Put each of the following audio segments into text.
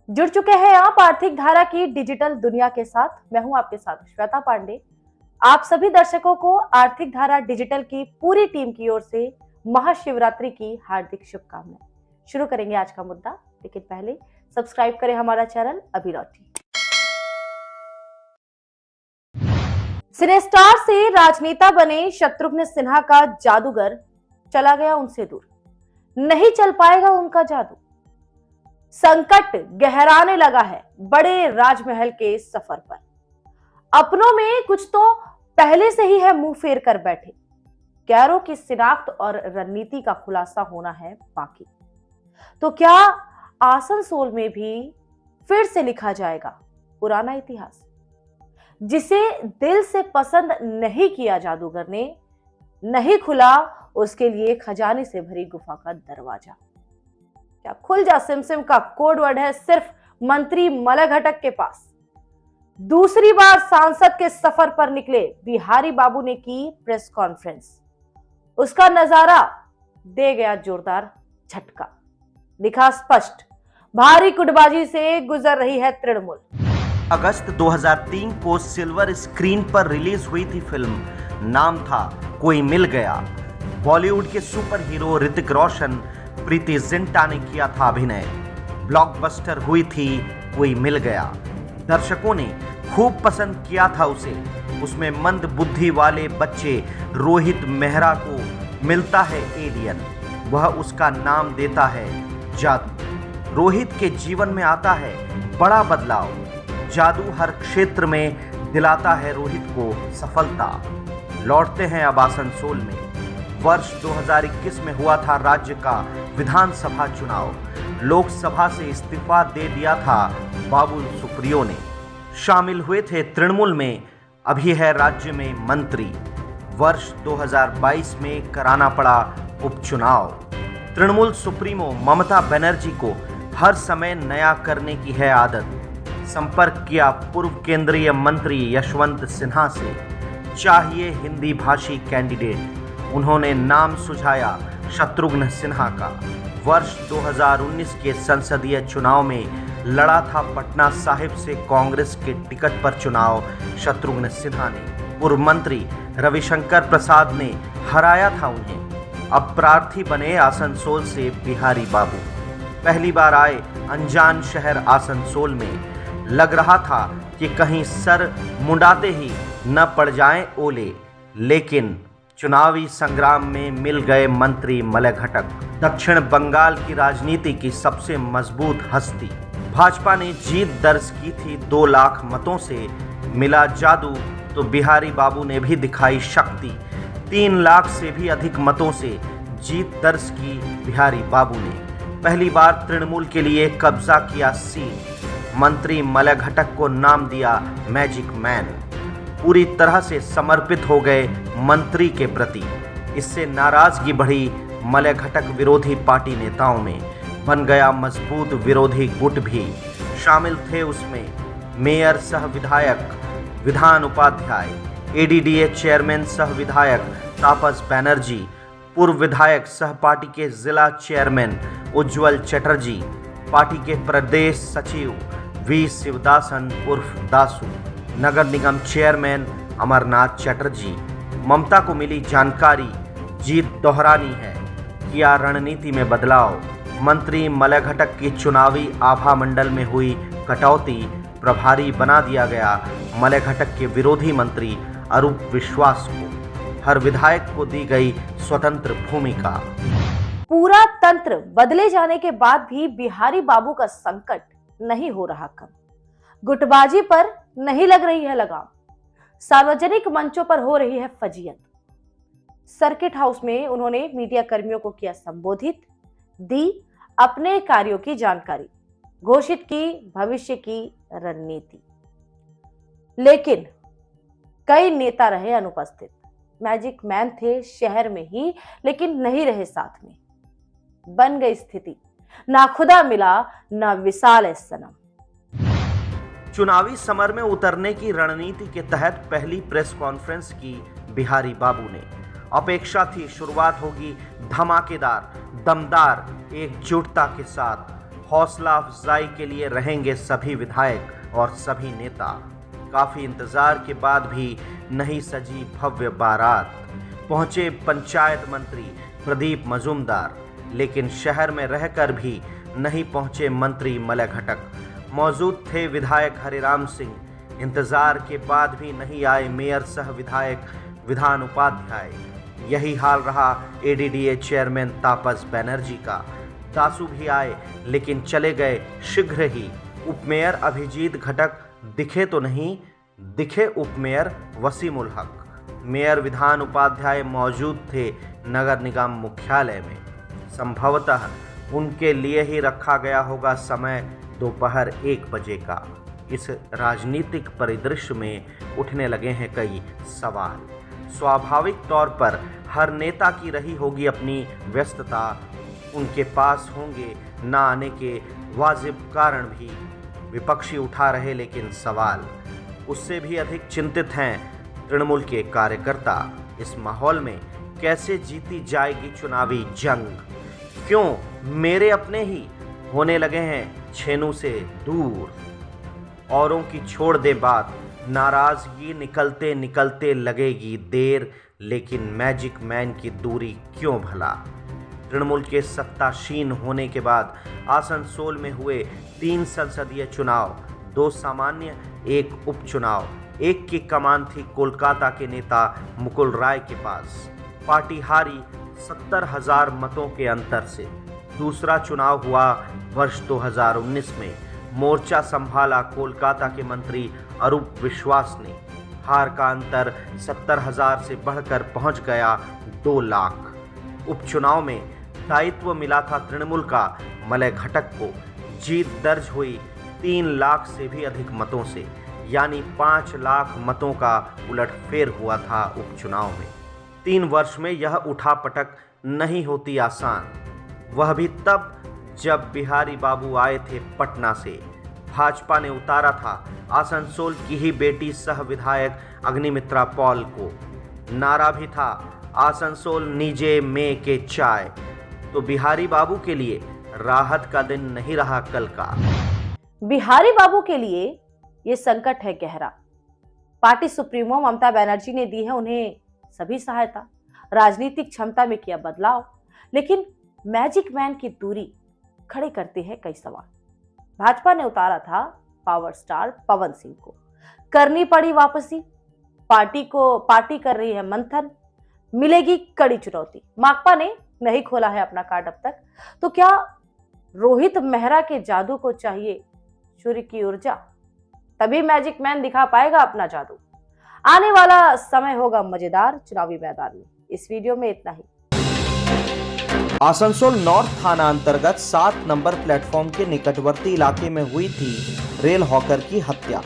जुड़ चुके हैं आप आर्थिक धारा की डिजिटल दुनिया के साथ। मैं हूं आपके साथ श्वेता पांडे। आप सभी दर्शकों को आर्थिक धारा डिजिटल की पूरी टीम की ओर से महाशिवरात्रि की हार्दिक शुभकामनाएं। शुरू करेंगे आज का मुद्दा, लेकिन पहले सब्सक्राइब करें हमारा चैनल अभी लौटी। सिनेस्टार से राजनेता बने शत्रुघ्न सिन्हा का जादूगर चला गया उनसे दूर। नहीं चल पाएगा उनका जादू। संकट गहराने लगा है बड़े राजमहल के सफर पर। अपनों में कुछ तो पहले से ही है मुंह फेर कर बैठे। गैरों की शिनाख्त और रणनीति का खुलासा होना है बाकी। तो क्या आसनसोल में भी फिर से लिखा जाएगा पुराना इतिहास, जिसे दिल से पसंद नहीं किया जादूगर ने, नहीं खुला उसके लिए खजाने से भरी गुफा का दरवाजा। क्या खुल जा सिमसिम का कोड वर्ड है सिर्फ मंत्री मलघटक के पास। दूसरी बार सांसद के सफर पर निकले बिहारी बाबू ने की प्रेस कॉन्फ्रेंस। उसका नजारा दे गया जोरदार झटका। दिखा स्पष्ट भारी गुटबाजी से गुजर रही है तृणमूल। अगस्त 2003 को सिल्वर स्क्रीन पर रिलीज हुई थी फिल्म, नाम था कोई मिल गया। बॉलीवुड के सुपर हीरो ऋतिक रोशन, प्रीति जिंटा ने किया था अभिनय। ब्लॉकबस्टर हुई थी कोई मिल गया। दर्शकों ने खूब पसंद किया था उसे। उसमें मंद बुद्धि वाले बच्चे रोहित मेहरा को मिलता है एलियन, वह उसका नाम देता है जादू। रोहित के जीवन में आता है बड़ा बदलाव। जादू हर क्षेत्र में दिलाता है रोहित को सफलता। लौटते हैं अब आसनसोल में। वर्ष 2021 में हुआ था राज्य का विधानसभा चुनाव। लोकसभा से इस्तीफा दे दिया था बाबुल सुप्रियो ने। शामिल हुए थे तृणमूल में, अभी है राज्य में मंत्री। वर्ष 2022 में कराना पड़ा उपचुनाव। तृणमूल सुप्रीमो ममता बनर्जी को हर समय नया करने की है आदत। संपर्क किया पूर्व केंद्रीय मंत्री यशवंत सिन्हा से, चाहिए हिंदी भाषी कैंडिडेट। उन्होंने नाम सुझाया शत्रुघ्न सिन्हा का। वर्ष 2019 के संसदीय चुनाव में लड़ा था पटना साहिब से कांग्रेस के टिकट पर चुनाव शत्रुघ्न सिन्हा ने। पूर्व मंत्री रविशंकर प्रसाद ने हराया था उन्हें। अब प्रार्थी बने आसनसोल से बिहारी बाबू। पहली बार आए अनजान शहर आसनसोल में। लग रहा था कि कहीं सर मुंडाते ही न पड़ जाएं ओले, लेकिन चुनावी संग्राम में मिल गए मंत्री मलघटक, दक्षिण बंगाल की राजनीति की सबसे मजबूत हस्ती। भाजपा ने जीत दर्ज की थी 2 लाख मतों से। मिला जादू तो बिहारी बाबू ने भी दिखाई शक्ति। 3 लाख से भी अधिक मतों से जीत दर्ज की बिहारी बाबू ने। पहली बार तृणमूल के लिए कब्जा किया सीट। मंत्री मलघटक को नाम दिया मैजिक मैन। पूरी तरह से समर्पित हो गए मंत्री के प्रति। इससे नाराजगी बढ़ी मलघटक विरोधी पार्टी नेताओं में। बन गया मजबूत विरोधी गुट भी। शामिल थे उसमें मेयर सह विधायक, विधान उपाध्याय, एडीडीए चेयरमैन सह विधायक तापस बनर्जी, पूर्व विधायक सह पार्टी के जिला चेयरमैन उज्जवल चटर्जी, पार्टी के प्रदेश सचिव वी शिवदासन उर्फ दासू, नगर निगम चेयरमैन अमरनाथ चटर्जी। ममता को मिली जानकारी, जीत दोहरानी है, किया रणनीति में बदलाव। मंत्री मलघटक की चुनावी आभा मंडल में हुई कटौती, प्रभारी बना दिया गया मलघटक के विरोधी मंत्री अरूप विश्वास को। हर विधायक को दी गई स्वतंत्र भूमिका। पूरा तंत्र बदले जाने के बाद भी बिहारी बाबू का संकट नहीं हो रहा कम। गुटबाजी पर नहीं लग रही है लगाम। सार्वजनिक मंचों पर हो रही है फजीयत। सर्किट हाउस में उन्होंने मीडिया कर्मियों को किया संबोधित, दी अपने कार्यों की जानकारी, घोषित की भविष्य की रणनीति। लेकिन कई नेता रहे अनुपस्थित। मैजिक मैन थे शहर में ही, लेकिन नहीं रहे साथ में। बन गई स्थिति, ना खुदा मिला ना विशाल सनम। चुनावी समर में उतरने की रणनीति के तहत पहली प्रेस कॉन्फ्रेंस की बिहारी बाबू ने। अपेक्षा थी शुरुआत होगी धमाकेदार, दमदार, एकजुटता के साथ। हौसला अफजाई के लिए रहेंगे सभी विधायक और सभी नेता। काफी इंतजार के बाद भी नहीं सजी भव्य बारात। पहुंचे पंचायत मंत्री प्रदीप मजूमदार, लेकिन शहर में रहकर भी नहीं पहुंचे मंत्री मलय घटक। मौजूद थे विधायक हरिराम सिंह। इंतजार के बाद भी नहीं आए मेयर सह विधायक विधान उपाध्याय। यही हाल रहा एडीडीए चेयरमैन तापस बनर्जी का। दासू भी आए लेकिन चले गए शीघ्र ही। उपमेयर अभिजीत घटक दिखे तो नहीं, दिखे उपमेयर वसीम उल हक। मेयर विधान उपाध्याय मौजूद थे नगर निगम मुख्यालय में। संभवतः उनके लिए ही रखा गया होगा समय दोपहर 1 बजे का। इस राजनीतिक परिदृश्य में उठने लगे हैं कई सवाल। स्वाभाविक तौर पर हर नेता की रही होगी अपनी व्यस्तता। उनके पास होंगे न आने के वाजिब कारण भी। विपक्षी उठा रहे लेकिन सवाल। उससे भी अधिक चिंतित हैं तृणमूल के कार्यकर्ता। इस माहौल में कैसे जीती जाएगी चुनावी जंग? क्यों मेरे अपने ही होने लगे हैं छेनू से दूर? औरों की छोड़ दे बात, नाराजगी निकलते निकलते लगेगी देर, लेकिन मैजिक मैन की दूरी क्यों भला? तृणमूल के सत्ताशीन होने के बाद आसनसोल में हुए 3 संसदीय चुनाव, 2 सामान्य, 1 उपचुनाव। एक की कमान थी कोलकाता के नेता मुकुल राय के पास। पार्टी हारी 70,000 मतों के अंतर से। दूसरा चुनाव हुआ वर्ष 2019 में। मोर्चा संभाला कोलकाता के मंत्री अरूप विश्वास ने। हार का अंतर 70,000 से बढ़कर पहुंच गया 2 लाख। उपचुनाव में दायित्व मिला था तृणमूल का मलय घटक को। जीत दर्ज हुई 3 लाख से भी अधिक मतों से, यानी 5 लाख मतों का उलटफेर हुआ था उपचुनाव में। 3 वर्ष में यह उठापटक नहीं होती आसान, वह भी तब जब बिहारी बाबू आए थे पटना से। भाजपा ने उतारा था आसनसोल की ही बेटी सह विधायक अग्निमित्रा पॉल को। नारा भी था आसनसोल नीजे में के चाय। तो बिहारी बाबू के लिए राहत का दिन नहीं रहा कल का। बिहारी बाबू के लिए ये संकट है गहरा। पार्टी सुप्रीमो ममता बनर्जी ने दी है उन्हें सभी सहायता, राजनीतिक क्षमता में किया बदलाव, लेकिन मैजिक मैन की दूरी खड़े करते हैं कई सवाल। भाजपा ने उतारा था पावर स्टार पवन सिंह को, करनी पड़ी वापसी। पार्टी कर रही है मंथन, मिलेगी कड़ी चुनौती। माकपा ने नहीं खोला है अपना कार्ड अब तक। तो क्या रोहित मेहरा के जादू को चाहिए सूर्य की ऊर्जा, तभी मैजिक मैन दिखा पाएगा अपना जादू। आने वाला समय होगा मजेदार चुनावी मैदान में। इस वीडियो में इतना ही। आसनसोल नॉर्थ थाना अंतर्गत 7 नंबर प्लेटफॉर्म के निकटवर्ती इलाके में हुई थी रेल हॉकर की हत्या।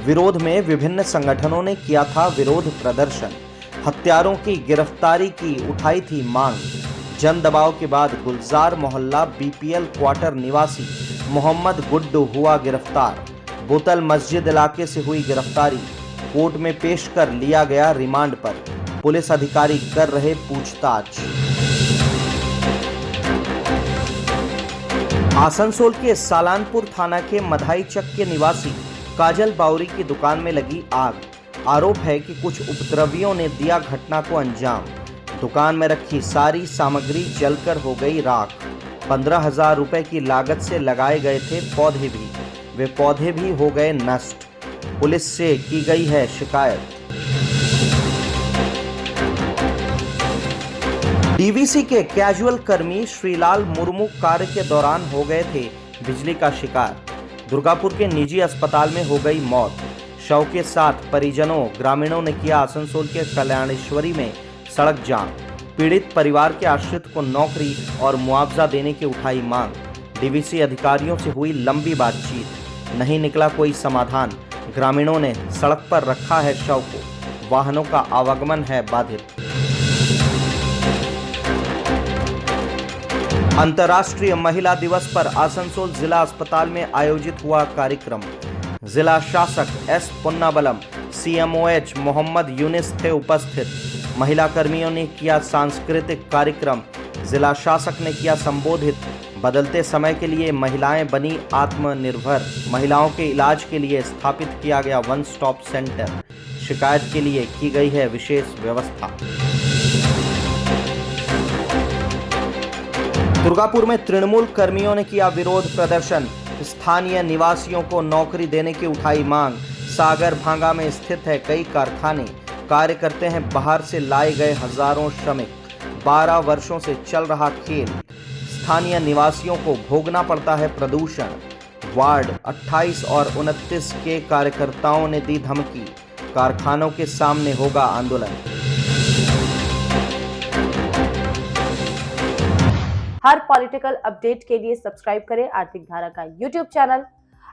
विरोध में विभिन्न संगठनों ने किया था विरोध प्रदर्शन। हत्यारों की गिरफ्तारी की उठाई थी मांग। जन दबाव के बाद गुलजार मोहल्ला बीपीएल क्वार्टर निवासी मोहम्मद गुड्डू हुआ गिरफ्तार। बोतल मस्जिद इलाके से हुई गिरफ्तारी। कोर्ट में पेश कर लिया गया रिमांड पर। पुलिस अधिकारी कर रहे पूछताछ। आसनसोल के सालानपुर थाना के मधाई चक के निवासी काजल बाउरी की दुकान में लगी आग। आरोप है कि कुछ उपद्रवियों ने दिया घटना को अंजाम। दुकान में रखी सारी सामग्री जलकर हो गई राख। 15,000 रुपए की लागत से लगाए गए थे पौधे भी, वे पौधे भी हो गए नष्ट। पुलिस से की गई है शिकायत। डीवीसी के कैजुअल कर्मी श्रीलाल मुर्मू कार्य के दौरान हो गए थे बिजली का शिकार। दुर्गापुर के निजी अस्पताल में हो गई मौत। शव के साथ परिजनों ग्रामीणों ने किया आसनसोल के कल्याणेश्वरी में सड़क जाम। पीड़ित परिवार के आश्रित को नौकरी और मुआवजा देने की उठाई मांग। डीवीसी अधिकारियों से हुई लंबी बातचीत, नहीं निकला कोई समाधान। ग्रामीणों ने सड़क पर रखा है शव को, वाहनों का आवागमन है बाधित। अंतर्राष्ट्रीय महिला दिवस पर आसनसोल जिला अस्पताल में आयोजित हुआ कार्यक्रम। जिला शासक एस पुन्नाबलम, सीएमओएच मोहम्मद यूनिस थे उपस्थित। महिला कर्मियों ने किया सांस्कृतिक कार्यक्रम। जिला शासक ने किया संबोधित। बदलते समय के लिए महिलाएं बनी आत्मनिर्भर। महिलाओं के इलाज के लिए स्थापित किया गया वन स्टॉप सेंटर। शिकायत के लिए की गई है विशेष व्यवस्था। दुर्गापुर में तृणमूल कर्मियों ने किया विरोध प्रदर्शन। स्थानीय निवासियों को नौकरी देने की उठाई मांग। सागर भांगा में स्थित है कई कारखाने। कार्य करते हैं बाहर से लाए गए हजारों श्रमिक। 12 वर्षों से चल रहा खेल। स्थानीय निवासियों को भोगना पड़ता है प्रदूषण। वार्ड 28 और 29 के कार्यकर्ताओं ने दी धमकी। कारखानों के सामने होगा आंदोलन। हर पॉलिटिकल अपडेट के लिए सब्सक्राइब करें आर्थिक धारा का यूट्यूब चैनल।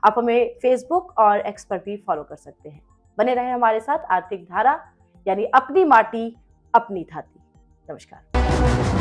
आप हमें फेसबुक और एक्स पर भी फॉलो कर सकते हैं। बने रहें हमारे साथ। आर्थिक धारा यानी अपनी माटी अपनी धाती। नमस्कार।